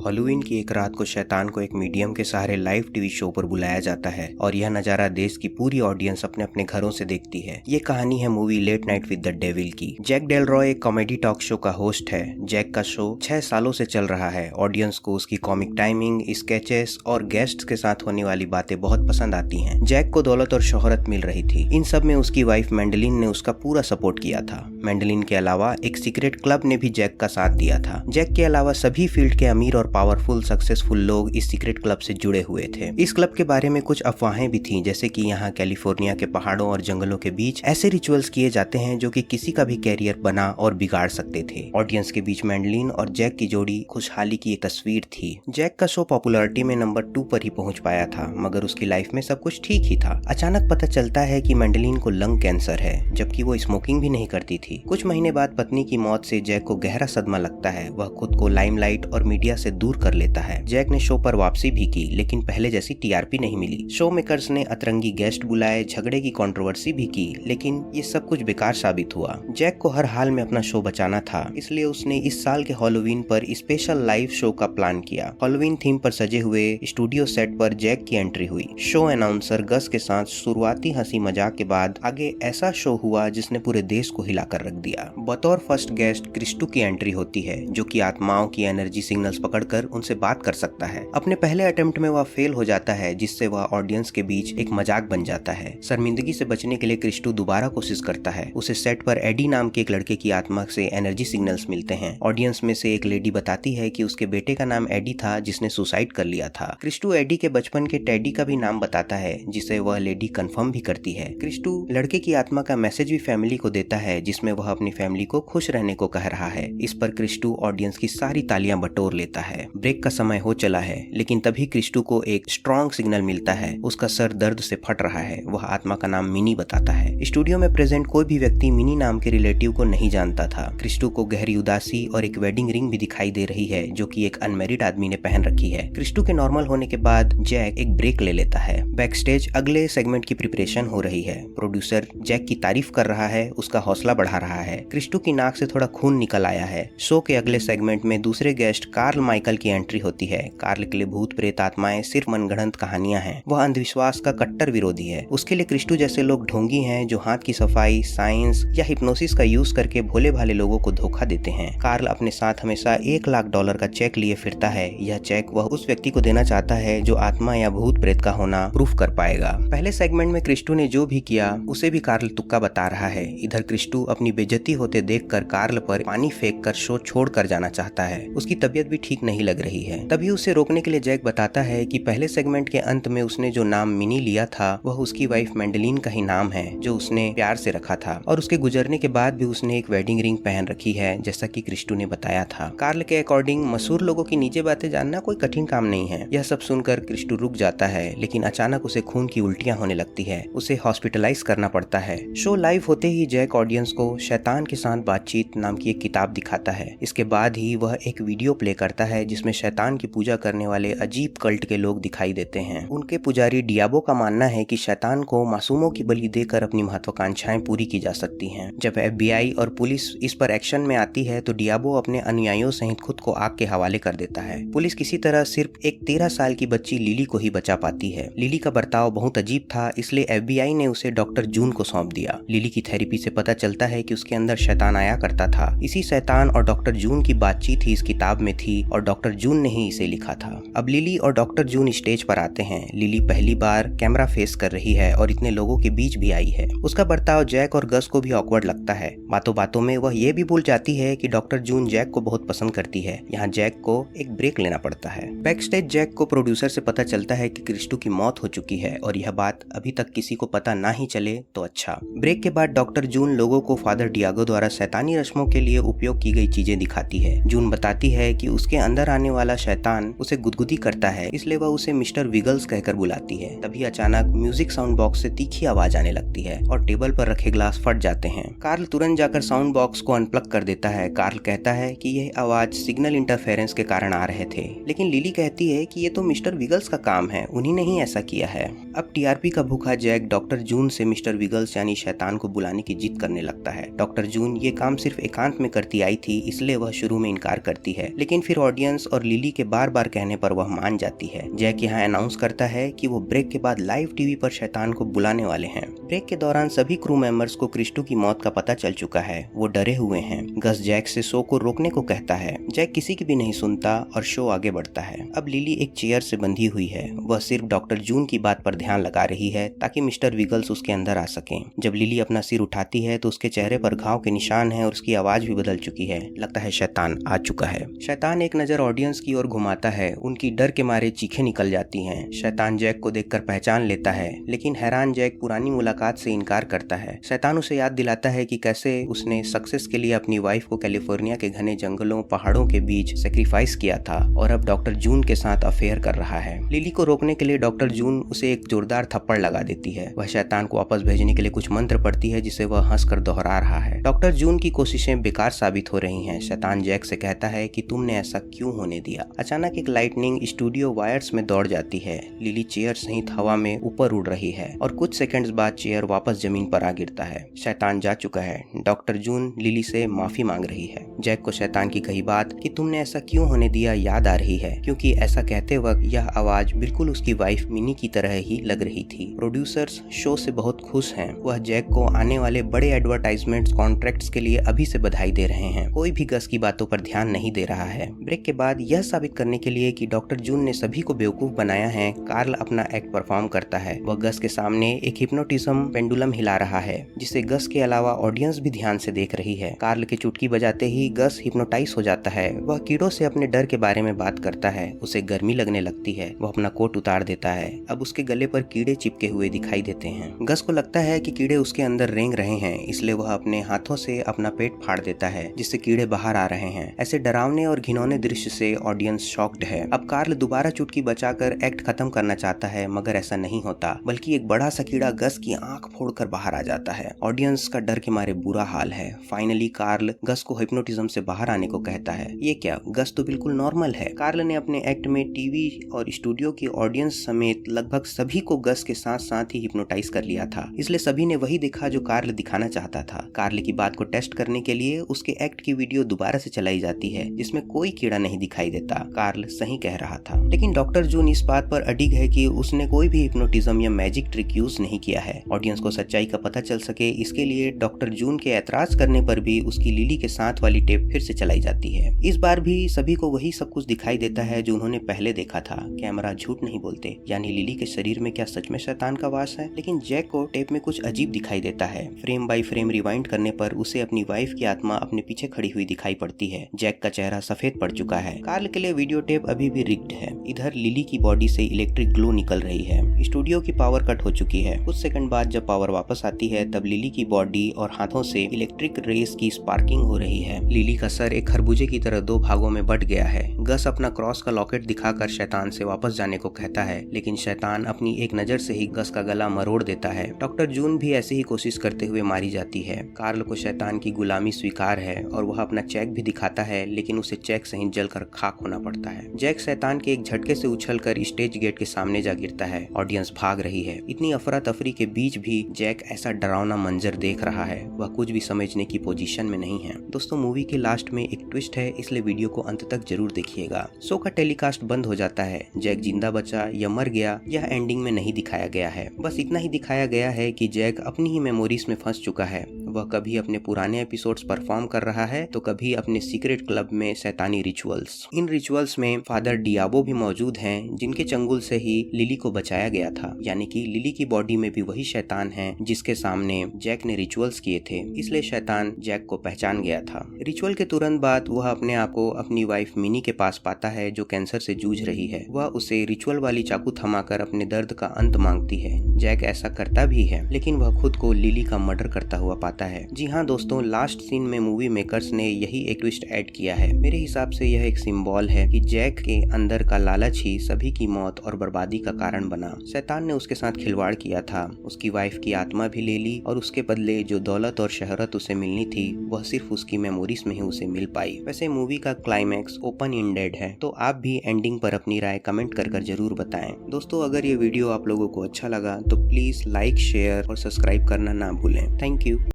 Halloween की एक रात को शैतान को एक मीडियम के सहारे लाइव टीवी शो पर बुलाया जाता है और यह नजारा देश की पूरी ऑडियंस अपने अपने घरों से देखती है। ये कहानी है movie late night with the devil की। जैक डेलरॉय एक कॉमेडी टॉक शो का होस्ट है। जैक का शो 6 सालों से चल रहा है। ऑडियंस को उसकी कॉमिक टाइमिंग, स्केचेस और गेस्ट्स के साथ होने वाली बातें बहुत पसंद आती हैं। जैक को दौलत और शोहरत मिल रही थी। इन सब में उसकी वाइफ मैंडलिन ने उसका पूरा सपोर्ट किया था। मैंडलिन के अलावा एक सीक्रेट क्लब ने भी जैक का साथ दिया था। जैक के अलावा सभी फील्ड के अमीर और पावरफुल सक्सेसफुल लोग इस सीक्रेट क्लब से जुड़े हुए थे। इस क्लब के बारे में कुछ अफवाहें भी थीं, जैसे कि यहाँ कैलिफोर्निया के पहाड़ों और जंगलों के बीच ऐसे रिचुअल्स किए जाते हैं जो कि किसी का भी कैरियर बना और बिगाड़ सकते थे। ऑडियंस के बीच मैंडलिन और जैक की जोड़ी खुशहाली की एक तस्वीर थी। जैक का शो पॉपुलैरिटी में नंबर 2 पर ही पहुंच पाया था, मगर उसकी लाइफ में सब कुछ ठीक ही था। अचानक पता चलता है कि मैंडलिन को लंग कैंसर है, जबकि वो स्मोकिंग भी नहीं करती थी। कुछ महीने बाद पत्नी की मौत से जैक को गहरा सदमा लगता है। वह खुद को लाइमलाइट और मीडिया से दूर कर लेता है। जैक ने शो पर वापसी भी की, लेकिन पहले जैसी टीआरपी नहीं मिली। शो मेकर्स ने अतरंगी गेस्ट बुलाए, झगड़े की कंट्रोवर्सी भी की, लेकिन ये सब कुछ बेकार साबित हुआ। जैक को हर हाल में अपना शो बचाना था, इसलिए उसने इस साल के हॉलोवीन पर स्पेशल लाइव शो का प्लान किया। हॉलोवीन थीम पर सजे हुए स्टूडियो सेट पर जैक की एंट्री हुई। शो अनाउंसर गस के साथ शुरुआती हंसी मजाक के बाद आगे ऐसा शो हुआ जिसने पूरे देश को हिलाकर रख दिया। बतौर फर्स्ट गेस्ट क्रिस्टू की एंट्री होती है, जो कि आत्माओं की एनर्जी सिग्नल्स पकड़कर उनसे बात कर सकता है। अपने पहले अटेम्प्ट में वह फेल हो जाता है, जिससे वह ऑडियंस के बीच एक मजाक बन जाता है। शर्मिंदगी से बचने के लिए क्रिस्टू दोबारा कोशिश करता है। उसे सेट पर एडी नाम के एक लड़के की आत्मा से एनर्जी सिग्नल्स मिलते हैं। ऑडियंस में से एक लेडी बताती है कि उसके बेटे का नाम एडी था, जिसने सुसाइड कर लिया था। क्रिस्टू एडी के बचपन के टेडी का भी नाम बताता है, जिसे वह लेडी कंफर्म भी करती है। क्रिस्टू लड़के की आत्मा का मैसेज भी फैमिली को देता है, जिसमें वह अपनी फैमिली को खुश रहने को कह रहा है। इस पर क्रिस्टू ऑडियंस की सारी तालियां बटोर लेता है। ब्रेक का समय हो चला है, लेकिन तभी क्रिस्टू को एक स्ट्रॉन्ग सिग्नल मिलता है। उसका सर दर्द से फट रहा है। वह आत्मा का नाम मिनी बताता है। स्टूडियो में प्रेजेंट कोई भी व्यक्ति मिनी नाम के रिलेटिव को नहीं जानता था। क्रिस्टू को गहरी उदासी और एक वेडिंग रिंग भी दिखाई दे रही है, जो कि एक अनमैरिड आदमी ने पहन रखी है। क्रिस्टू के नॉर्मल होने के बाद जैक एक ब्रेक ले लेता है। बैक स्टेज अगले सेगमेंट की प्रिपरेशन हो रही है। प्रोड्यूसर जैक की तारीफ कर रहा है, उसका हौसला बढ़ा रहा है। क्रिस्टू की नाक से थोड़ा खून निकल आया है। शो के अगले सेगमेंट में दूसरे गेस्ट कार्ल माइकल की एंट्री होती है। कार्ल के लिए भूत प्रेत आत्माएं सिर्फ मनगढ़ंत कहानियां हैं। वह अंधविश्वास का कट्टर विरोधी है। उसके लिए क्रिस्टू जैसे लोग ढोंगी हैं, जो हाथ की सफाई, साइंस या हिप्नोसिस का यूज करके भोले भाले लोगों को धोखा देते हैं। कार्ल अपने साथ हमेशा $1,00,000 का चेक लिए फिरता है। यह चेक वह उस व्यक्ति को देना चाहता है जो आत्मा या भूत प्रेत का होना प्रूफ कर पाएगा। पहले सेगमेंट में क्रिस्टू ने जो भी किया उसे भी कार्ल तुक्का बता रहा है। इधर क्रिस्टू अपनी बेइज्जती होते देखकर कार्ल पर पानी फेंक कर शो छोड़ कर जाना चाहता है। उसकी तबीयत भी ठीक नहीं लग रही है। तभी उसे रोकने के लिए जैक बताता है कि पहले सेगमेंट के अंत में उसने जो नाम मिनी लिया था, वह उसकी वाइफ मैंडलिन का ही नाम है, जो उसने प्यार से रखा था। और उसके गुजरने के बाद भी उसने एक वेडिंग रिंग पहन रखी है, जैसा कि क्रिस्टू ने बताया था। कार्ल के अकॉर्डिंग मशहूर लोगों की निजी बातें जानना कोई कठिन काम नहीं है। यह सब सुनकर क्रिस्टू रुक जाता है, लेकिन अचानक उसे खून की उल्टियां होने लगती है। उसे हॉस्पिटलाइज करना पड़ता है। शो लाइव होते ही जैक ऑडियंस को शैतान के साथ बातचीत नाम की एक किताब दिखाता है। इसके बाद ही वह एक वीडियो प्ले करता है, जिसमें शैतान की पूजा करने वाले अजीब कल्ट के लोग दिखाई देते हैं। उनके पुजारी डियाबो का मानना है कि शैतान को मासूमों की बलि देकर अपनी महत्वाकांक्षाएं पूरी की जा सकती हैं। जब FBI और पुलिस इस पर एक्शन में आती है, तो डियाबो अपने अनुयायियों सहित खुद को आग के हवाले कर देता है। पुलिस किसी तरह सिर्फ एक 13 साल की बच्ची लिली को ही बचा पाती है। लिली का बर्ताव बहुत अजीब था, इसलिए FBI ने उसे डॉक्टर जून को सौंप दिया। लिली की थेरेपी से पता चलता है कि उसके अंदर शैतान आया करता था। इसी शैतान और डॉक्टर जून की बातचीत ही इस किताब में थी, और डॉक्टर जून ने ही इसे लिखा था। अब लिली और डॉक्टर जून स्टेज पर आते हैं। लिली पहली बार कैमरा फेस कर रही है और इतने लोगों के बीच भी आई है। उसका बर्ताव जैक और गस को भी ऑकवर्ड लगता है। बातों बातों में वह ये भी भूल जाती है कि डॉक्टर जून जैक को बहुत पसंद करती है। यहाँ जैक को एक ब्रेक लेना पड़ता है। बैक स्टेज जैक को प्रोड्यूसर से पता चलता है कि क्रिस्टू की मौत हो चुकी है, और यह बात अभी तक किसी को पता ना ही चले तो अच्छा। ब्रेक के बाद डॉक्टर जून लोगों को फादर डियागो द्वारा शैतानी रस्मों के लिए उपयोग की गई चीजें दिखाती है। जून बताती है कि उसके अंदर आने वाला शैतान उसे गुदगुदी करता है, इसलिए वह उसे मिस्टर विगल्स कहकर बुलाती है। तभी अचानक म्यूजिक साउंड बॉक्स से तीखी आवाज आने लगती है और टेबल पर रखे ग्लास फट जाते हैं। कार्ल तुरंत जाकर साउंड बॉक्स को अनप्लग कर देता है। कार्ल कहता है कि यह आवाज सिग्नल इंटरफेरेंस के कारण आ रहे थे, लेकिन लिली कहती है कि ये तो मिस्टर विगल्स का काम है, उन्हीं ने ही ऐसा किया है। अब टीआरपी का भूखा जैक डॉक्टर जून से मिस्टर विगल्स यानी शैतान को बुलाने की जिद करने लगता है। डॉक्टर जून ये काम सिर्फ एकांत में करती आई थी, इसलिए वह शुरू में इनकार करती है, लेकिन फिर ऑडियंस ऑडियंस और लिली के बार बार कहने पर वह मान जाती है। जैक यहाँ अनाउंस करता है कि वो ब्रेक के बाद लाइव टीवी पर शैतान को बुलाने वाले हैं। ब्रेक के दौरान सभी क्रू मेंबर्स को क्रिस्टो की मौत का पता चल चुका है। वो डरे हुए हैं। गस जैक से शो को रोकने को कहता है। जैक किसी की भी नहीं सुनता और शो आगे बढ़ता है। अब लिली एक चेयर से बंधी हुई है। वह सिर्फ डॉक्टर जून की बात पर ध्यान लगा रही है ताकि मिस्टर विगल्स उसके अंदर आ सकें। जब लिली अपना सिर उठाती है तो उसके चेहरे पर घाव के निशान हैं और उसकी आवाज भी बदल चुकी है। लगता है शैतान आ चुका है। शैतान एक नजर ऑडियंस की ओर घुमाता है। उनकी डर के मारे चीखें निकल जाती हैं। शैतान जैक को देखकर पहचान लेता है, लेकिन हैरान जैक पुरानी मुलाकात से इनकार करता है। शैतान उसे याद दिलाता है कि कैसे उसने सक्सेस के लिए अपनी वाइफ को कैलिफोर्निया के घने जंगलों पहाड़ों के बीच सेक्रीफाइस किया था और अब डॉक्टर जून के साथ अफेयर कर रहा है। लिली को रोकने के लिए डॉक्टर जून उसे एक जोरदार थप्पड़ लगा देती है। वह शैतान को वापस भेजने के लिए कुछ मंत्र पढ़ती है जिसे वह हंसकर दोहरा रहा है। डॉक्टर जून की कोशिशें बेकार साबित हो रही हैं। शैतान जैक से कहता है कि तुमने ऐसा क्यों होने दिया। अचानक एक लाइटनिंग स्टूडियो वायर्स में दौड़ जाती है। लिली चेयर सहित हवा में ऊपर उड़ रही है और कुछ सेकंड्स बाद चेयर वापस जमीन पर आ गिरता है। शैतान जा चुका है। डॉक्टर जून लिली से माफी मांग रही है। जैक को शैतान की कही बात कि तुमने ऐसा क्यों होने दिया याद आ रही है, क्योंकि ऐसा कहते वक्त यह आवाज बिल्कुल उसकी वाइफ मिनी की तरह ही लग रही थी। प्रोड्यूसर्स शो से बहुत खुश हैं। वह जैक को आने वाले बड़े एडवर्टाइजमेंट कॉन्ट्रैक्ट्स के लिए अभी से बधाई दे रहे हैं। कोई भी गस की बातों पर ध्यान नहीं दे रहा है। ब्रेक के बाद यह साबित करने के लिए कि डॉक्टर जून ने सभी को बेवकूफ बनाया है, कार्ल अपना एक्ट परफॉर्म करता है। वह गस के सामने एक हिप्नोटिज्म पेंडुलम हिला रहा है, जिसे गस के अलावा ऑडियंस भी ध्यान से देख रही है। कार्ल की चुटकी बजाते ही गस हिप्नोटाइज हो जाता है। वह कीड़ों से अपने डर के बारे में बात करता है। उसे गर्मी लगने लगती है। वह अपना कोट उतार देता है। अब उसके गले पर कीड़े चिपके हुए दिखाई देते हैं। गस को लगता है कि कीड़े उसके अंदर रेंग रहे हैं, इसलिए वह अपने हाथों से अपना पेट फाड़ देता है, जिससे कीड़े बाहर आ रहे हैं। ऐसे डरावने और घिनौने दृश्य से ऑडियंस शॉक्ड है। अब कार्ल दोबारा चुटकी बचाकर एक्ट खत्म करना चाहता है, मगर ऐसा नहीं होता, बल्कि एक बड़ा सा कीड़ा गस की आंख फोड़कर बाहर आ जाता है। ऑडियंस का डर के मारे बुरा हाल है। फाइनली कार्ल गस को हिप्नोटिज्म से बाहर आने को कहता है। ये क्या, गस तो बिल्कुल नॉर्मल है। कार्ल ने अपने एक्ट में टीवी और स्टूडियो की ऑडियंस समेत लगभग सभी को गस के साथ साथ ही हिप्नोटाइज कर लिया था, इसलिए सभी ने वही देखा जो कार्ल दिखाना चाहता था। कार्ल की बात को टेस्ट करने के लिए उसके एक्ट की वीडियो दोबारा से चलाई जाती है, जिसमें कोई कीड़ा नहीं दिखाई देता। कार्ल सही कह रहा था, लेकिन डॉक्टर जून इस बात पर अडिग है कि उसने कोई भी हिप्नोटिज्म या मैजिक ट्रिक यूज नहीं किया है। ऑडियंस को सच्चाई का पता चल सके, इसके लिए डॉक्टर जून के ऐतराज करने पर भी उसकी लिली के साथ वाली टेप फिर से चलाई जाती है। इस बार भी सभी को वही सब कुछ दिखाई देता है जो उन्होंने पहले देखा था। कैमरा झूठ नहीं बोलते, यानी लिली के शरीर में क्या सच में शैतान का वास है। लेकिन जैक को टेप में कुछ अजीब दिखाई देता है। फ्रेम बाय फ्रेम रिवाइंड करने पर उसे अपनी वाइफ की आत्मा अपने पीछे खड़ी हुई दिखाई पड़ती है। जैक का चेहरा सफेद पड़ चुका है। कार्ल के लिए वीडियो टेप अभी भी रिग्ड है। इधर लिली की बॉडी से इलेक्ट्रिक ग्लो निकल रही है। स्टूडियो की पावर कट हो चुकी है। कुछ सेकंड बाद जब पावर वापस आती है, तब लिली की बॉडी और हाथों से इलेक्ट्रिक रेस की स्पार्किंग हो रही है। लिली का सर एक खरबूजे की तरह दो भागों में बट गया है। गस अपना क्रॉस का लॉकेट दिखाकर शैतान से वापस जाने को कहता है, लेकिन शैतान अपनी एक नजर से ही गस का गला मरोड़ देता है। डॉक्टर जून भी ऐसी ही कोशिश करते हुए मारी जाती है। कार्ल को शैतान की गुलामी स्वीकार है और वह अपना चेक भी दिखाता है, लेकिन उसे चेक सहित जलकर खाक होना पड़ता है। जैक शैतान के एक झटके से उछलकर स्टेज गेट के सामने जा गिरता है। ऑडियंस भाग रही है। इतनी अफरा तफरी के बीच भी जैक ऐसा डरावना मंजर देख रहा है, वह कुछ भी समझने की पोजीशन में नहीं है। दोस्तों, मूवी के लास्ट में एक ट्विस्ट है, इसलिए वीडियो को अंत तक जरूर देखिएगा। शो का टेलीकास्ट बंद हो जाता है। जैक जिंदा बचा या मर गया, यह एंडिंग में नहीं दिखाया गया है। बस इतना ही दिखाया गया है कि जैक अपनी ही मेमोरीज में फंस चुका है। वह कभी अपने पुराने एपिसोड्स परफॉर्म कर रहा है, तो कभी अपने सीक्रेट क्लब में शैतानी रिचुअल्स। इन रिचुअल्स में फादर डियाबो भी मौजूद हैं, जिनके चंगुल से ही लिली को बचाया गया था। यानी कि लिली की बॉडी में भी वही शैतान है जिसके सामने जैक ने रिचुअल्स किए थे, इसलिए शैतान जैक को पहचान गया था। रिचुअल के तुरंत बाद वह अपने आप को अपनी वाइफ मिनी के पास पाता है, जो कैंसर से जूझ रही है। वह उसे रिचुअल वाली चाकू थमाकर अपने दर्द का अंत मांगती है। जैक ऐसा करता भी है, लेकिन वह खुद को लिली का मर्डर करता हुआ पाता है। जी हाँ दोस्तों, लास्ट सीन में मूवी मेकर्स ने यही एक ट्विस्ट ऐड किया है। मेरे हिसाब से यह एक सिंबल है कि जैक के अंदर का लालच ही सभी की मौत और बर्बादी का कारण बना। शैतान ने उसके साथ खिलवाड़ किया था, उसकी वाइफ की आत्मा भी ले ली और उसके बदले जो दौलत और शहरत उसे मिलनी थी, वह सिर्फ उसकी मेमोरीज में ही उसे मिल पाई। वैसे मूवी का क्लाइमैक्स ओपन एंडेड है, तो आप भी एंडिंग पर अपनी राय कमेंट कर जरूर बताएं। दोस्तों, अगर ये वीडियो आप लोगों को अच्छा लगा तो प्लीज लाइक, शेयर और सब्सक्राइब करना ना भूलें। Thank you.